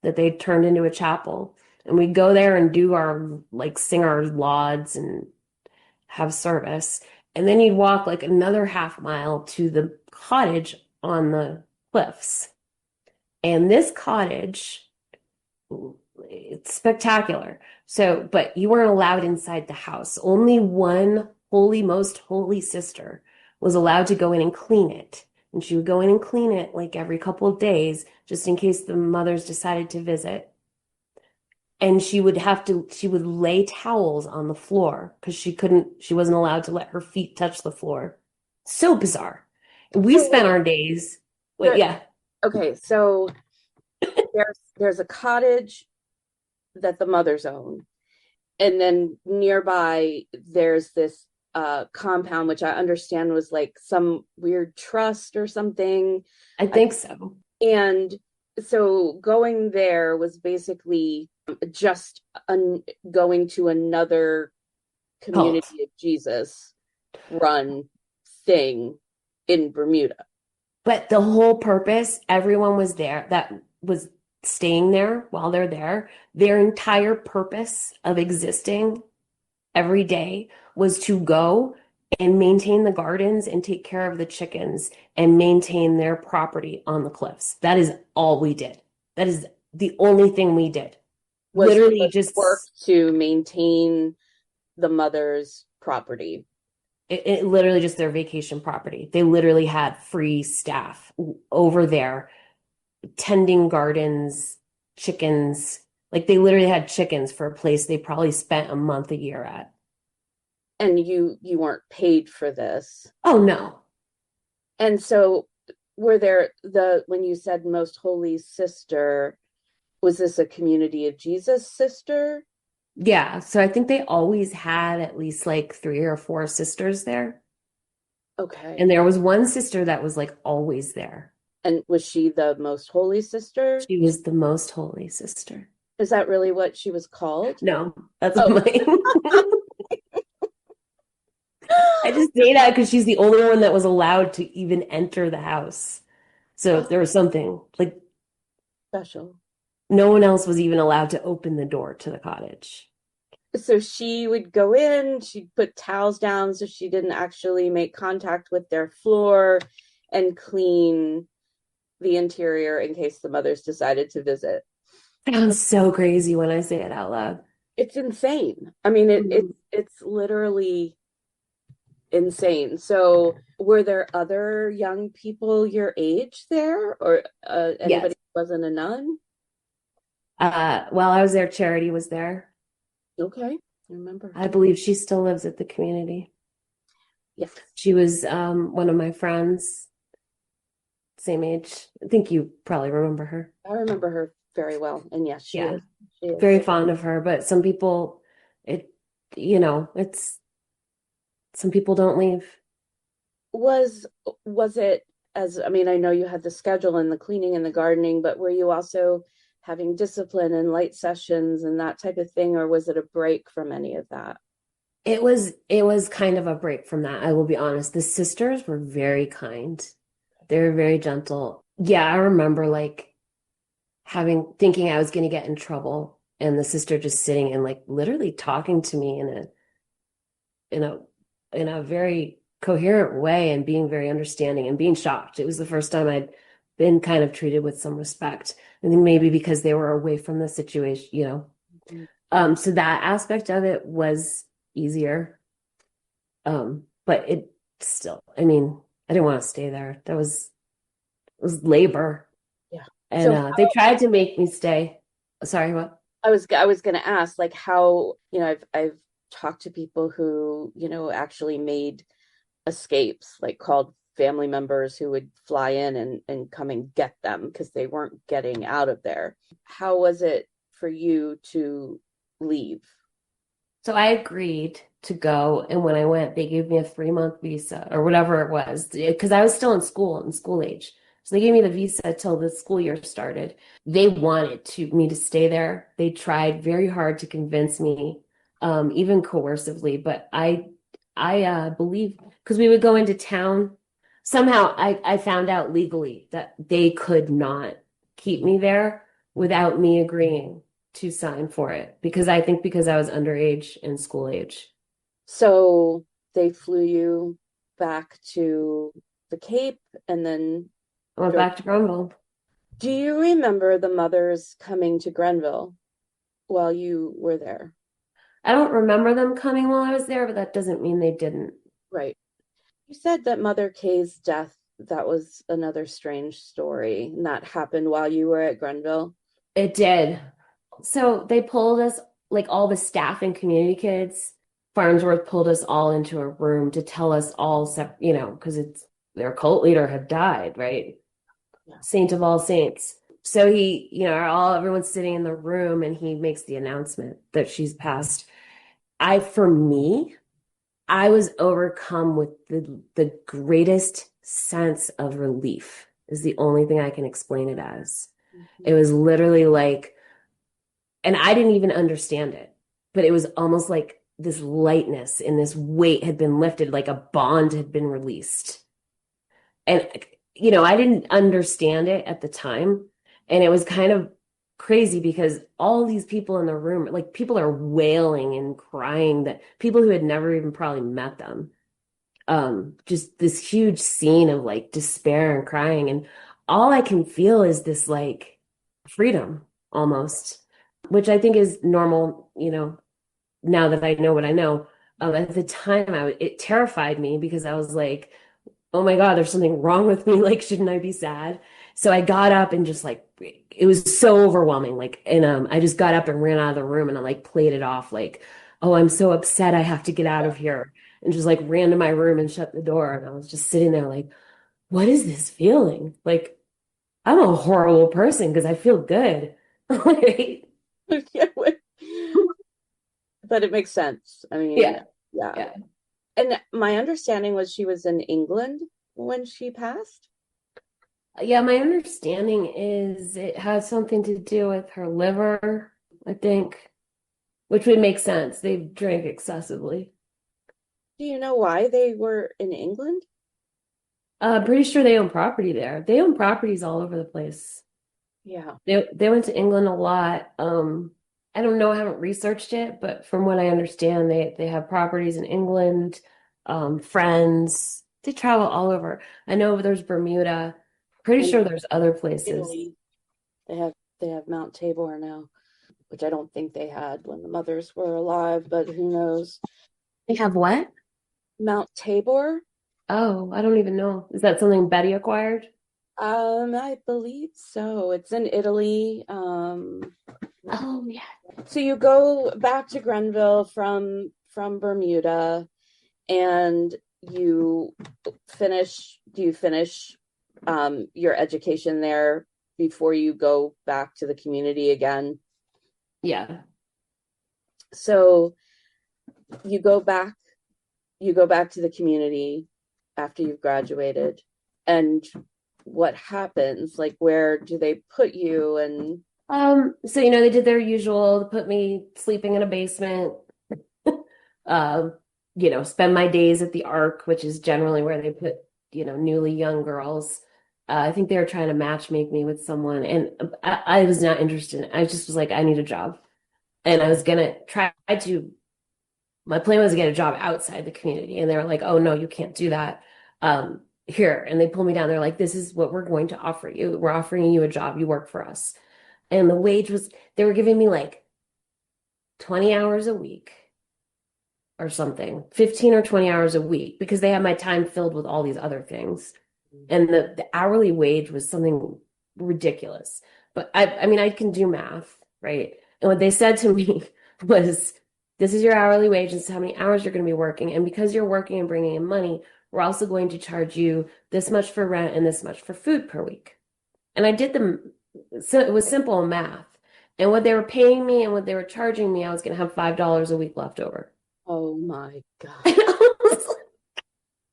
that they turned into a chapel. And we'd go there and do our, like, sing our lauds and have service. And then you'd walk like another half mile to the cottage on the cliffs. And this cottage, it's spectacular. So, but you weren't allowed inside the house. Only one holy, most holy sister was allowed to go in and clean it. And she would go in and clean it like every couple of days, just in case the mothers decided to visit. And she would lay towels on the floor because she wasn't allowed to let her feet touch the floor. So bizarre. We spent our days, yeah. Okay, so there's a cottage that the mothers own, and then nearby there's this compound, which I understand was like some weird trust or something. I think so. And so going there was basically just going to another community of Jesus run thing in Bermuda. But the whole purpose, everyone was there that was staying there while they're there. Their entire purpose of existing every day was to go and maintain the gardens and take care of the chickens and maintain their property on the cliffs. That is all we did. That is the only thing we did. Literally just work to maintain the mother's property. It literally just their vacation property. They literally had free staff over there tending gardens, chickens. Like they literally had chickens for a place they probably spent a month a year at. And you weren't paid for this. Oh no. And so were there when you said most holy sister, was this a community of Jesus sister? Yeah, so I think they always had at least like 3 or 4 sisters there. Okay. And there was one sister that was like always there. And was she the most holy sister? She was the most holy sister. Is that really what she was called? No, that's my I just say that because she's the only one that was allowed to even enter the house. So there was something like special. No one else was even allowed to open the door to the cottage. So she would go in, she'd put towels down so she didn't actually make contact with their floor, and clean the interior in case the mothers decided to visit. Sounds so crazy when I say it out loud. It's insane. I mean, it's literally insane. So were there other young people your age there, or anybody Yes. who wasn't a nun? While I was there, Charity was there. Okay, I remember. I believe she still lives at the community. Yes. She was one of my friends, same age. I think you probably remember her. I remember her very well. And yes, she is. She is. Very fond of her, but some people, some people don't leave. Was it I mean, I know you had the schedule and the cleaning and the gardening, but were you also having discipline and light sessions and that type of thing, or was it a break from any of that? It was kind of a break from that, I will be honest. The sisters were very kind. They were very gentle. Yeah, I remember like thinking I was going to get in trouble, and the sister just sitting and like literally talking to me in a very coherent way and being very understanding and being shocked. It was the first time I'd been kind of treated with some respect. I think maybe because they were away from the situation, Mm-hmm. So that aspect of it was easier. But it still, I mean, I didn't want to stay there. It was labor. Yeah. And So they tried to make me stay. Sorry, what? I was going to ask, like, how, I've talked to people who, actually made escapes, like called family members who would fly in and come and get them because they weren't getting out of there. How was it for you to leave? So I agreed to go, and when I went, they gave me a 3-month visa or whatever it was, because I was still in school age. So they gave me the visa till the school year started. They wanted me to stay there. They tried very hard to convince me, even coercively, but I believe because we would go into town. Somehow I found out legally that they could not keep me there without me agreeing to sign for it because I think because I was underage and school age. So they flew you back to the Cape and then I went drove. back to Grenville. Do you remember the mothers coming to Grenville while you were there? I don't remember them coming while I was there, but that doesn't mean they didn't. Right. You said that Mother Kay's death, that was another strange story, and that happened while you were at Grenville. It did. So they pulled us, like all the staff and community kids, Farnsworth pulled us all into a room to tell us all, because it's their cult leader had died, right? Yeah. Saint of all saints. So he, everyone's sitting in the room and he makes the announcement that she's passed. For me, I was overcome with the greatest sense of relief is the only thing I can explain it as. It was literally like, and I didn't even understand it, but it was almost like this lightness and this weight had been lifted, like a bond had been released. And, I didn't understand it at the time. And it was kind of crazy because all these people in the room, like people are wailing and crying, that people who had never even probably met them. Just this huge scene of like despair and crying. And all I can feel is this like freedom almost, which I think is normal, now that I know what I know. At the time, it terrified me because I was like, oh my God, there's something wrong with me. Like, shouldn't I be sad? So I got up and just like, it was so overwhelming. Like, and I just got up and ran out of the room and I like played it off like, oh, I'm so upset. I have to get out of here. And just like ran to my room and shut the door. And I was just sitting there like, what is this feeling? Like, I'm a horrible person because I feel good. Right? But it makes sense. I mean, Yeah. yeah. Yeah. And my understanding was she was in England when she passed. Yeah, my understanding is it has something to do with her liver, I think, which would make sense. They drank excessively. Do you know why they were in England? Pretty sure they own property there. They own properties all over the place. Yeah. They went to England a lot. I don't know, I haven't researched it, but from what I understand, they have properties in England, friends. They travel all over. I know there's Bermuda. Pretty And sure there's other places. Italy. They have Mount Tabor now, which I don't think they had when the mothers were alive, but who knows? They have what? Mount Tabor? Oh, I don't even know. Is that something Betty acquired? I believe so. It's in Italy. Oh, yeah. So you go back to Grenville from Bermuda, and you do you finish your education there before you go back to the community again? Yeah. So you go back to the community after you've graduated, and what happens? Like, where do they put you? And So they did their usual, put me sleeping in a basement, uh, spend my days at the Ark, which is generally where they put, newly young girls. I think they were trying to match make me with someone, and I was not interested. I just was like, I need a job. And I was gonna try to, my plan was to get a job outside the community. And they were like, oh no, you can't do that. Here. And they pulled me down. They're like, this is what we're going to offer you. We're offering you a job. You work for us. And the wage was, they were giving me like 20 hours a week or something, 15 or 20 hours a week, because they had my time filled with all these other things. And the hourly wage was something ridiculous. But I mean, I can do math, right? And what they said to me was, this is your hourly wage. This is how many hours you're going to be working. And because you're working and bringing in money, we're also going to charge you this much for rent and this much for food per week. And I did them. So it was simple math. And what they were paying me and what they were charging me, I was going to have $5 a week left over. oh my God. And I was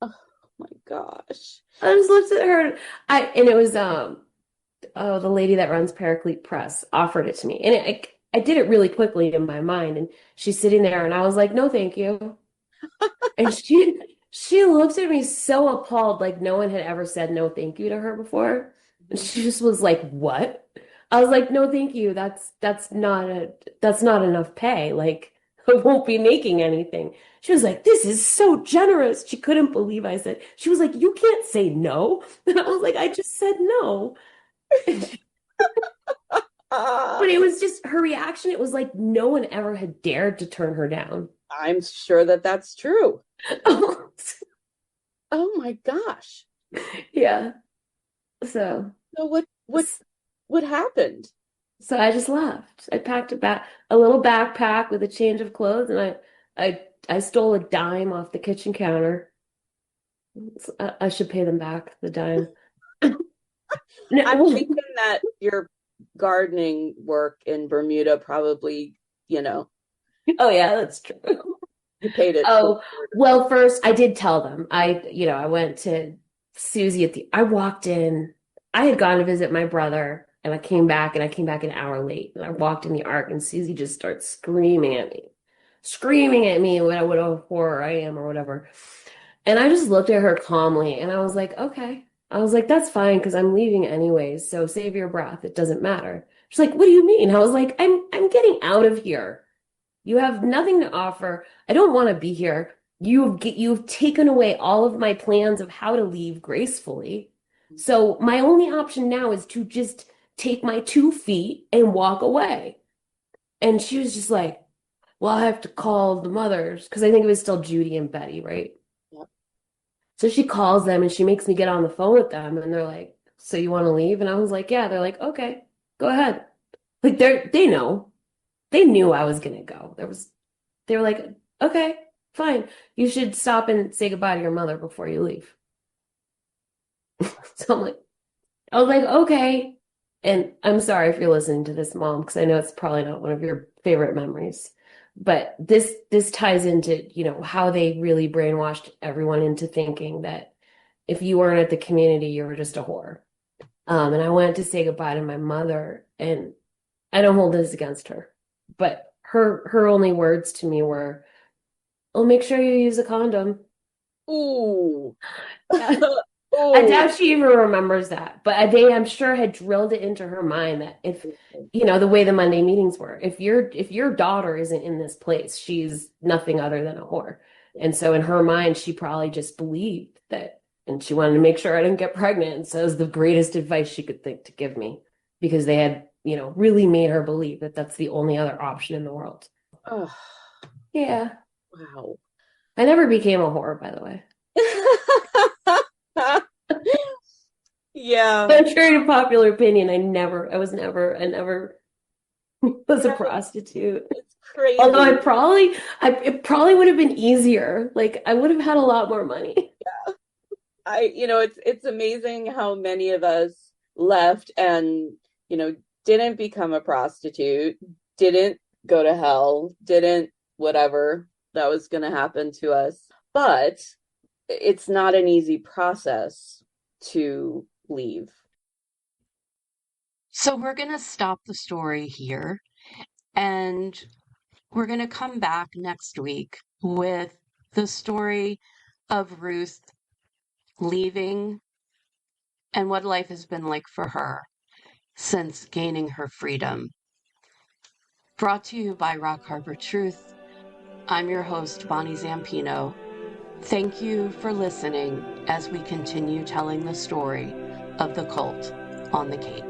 like, My gosh. I just looked at her. And it was the lady that runs Paraclete Press offered it to me, and I did it really quickly in my mind. And she's sitting there, and I was like, "No, thank you." And she looked at me so appalled, like no one had ever said no, thank you to her before. And she just was like, "What?" I was like, "No, thank you. That's not enough pay. Like I won't be making anything." She was like, "This is so generous." She couldn't believe I said. She was like, "You can't say no." And I was like, "I just said no." But it was just her reaction. It was like no one ever had dared to turn her down. I'm sure that that's true. Oh my gosh. Yeah. So, So what happened? so I just left. I packed a little backpack with a change of clothes, and I stole a dime off the kitchen counter. I should pay them back the dime. I'm thinking that your gardening work in Bermuda probably, Oh yeah, that's true. you paid it Oh, forward. well, first I did tell them. I went to Susie I walked in. I had gone to visit my brother, and I came back, and I came back an hour late. And I walked in the Ark, and Susie just starts screaming at me what a horror I am or whatever. And I just looked at her calmly, and I was like, okay. I was like, that's fine because I'm leaving anyways. So save your breath. It doesn't matter. She's like, what do you mean? I was like, I'm getting out of here. You have nothing to offer. I don't want to be here. You've taken away all of my plans of how to leave gracefully. So my only option now is to just take my 2 feet and walk away. And she was just like, well, I have to call the mothers because I think it was still Judy and Betty, right? Yep. So she calls them and she makes me get on the phone with them, and they're like, so you want to leave? And I was like, yeah. They're like, okay, go ahead. Like they know. They knew I was gonna go. They were like, okay, fine. You should stop and say goodbye to your mother before you leave. So I was like, okay. And I'm sorry if you're listening to this, Mom, because I know it's probably not one of your favorite memories. But this ties into, how they really brainwashed everyone into thinking that if you weren't at the community, you were just a whore. And I went to say goodbye to my mother, and I don't hold this against her, but her only words to me were, "Oh, make sure you use a condom." Ooh. I doubt she even remembers that, but they, I'm sure, had drilled it into her mind that if, the way the Monday meetings were, if your daughter isn't in this place, she's nothing other than a whore. And so in her mind, she probably just believed that, and she wanted to make sure I didn't get pregnant. And so it was the greatest advice she could think to give me because they had, really made her believe that that's the only other option in the world. Oh, Yeah. wow. I never became a whore, by the way. Yeah. Contrary to popular opinion, I never was a prostitute. It's crazy. Although it probably would have been easier. Like I would have had a lot more money. Yeah. It's amazing how many of us left and, didn't become a prostitute, didn't go to hell, didn't whatever that was going to happen to us. But it's not an easy process to leave. So we're going to stop the story here, and we're going to come back next week with the story of Ruth leaving and what life has been like for her since gaining her freedom. Brought to you by Rock Harbor Truth. I'm your host, Bonnie Zampino. Thank you for listening as we continue telling the story of the cult on the Cape.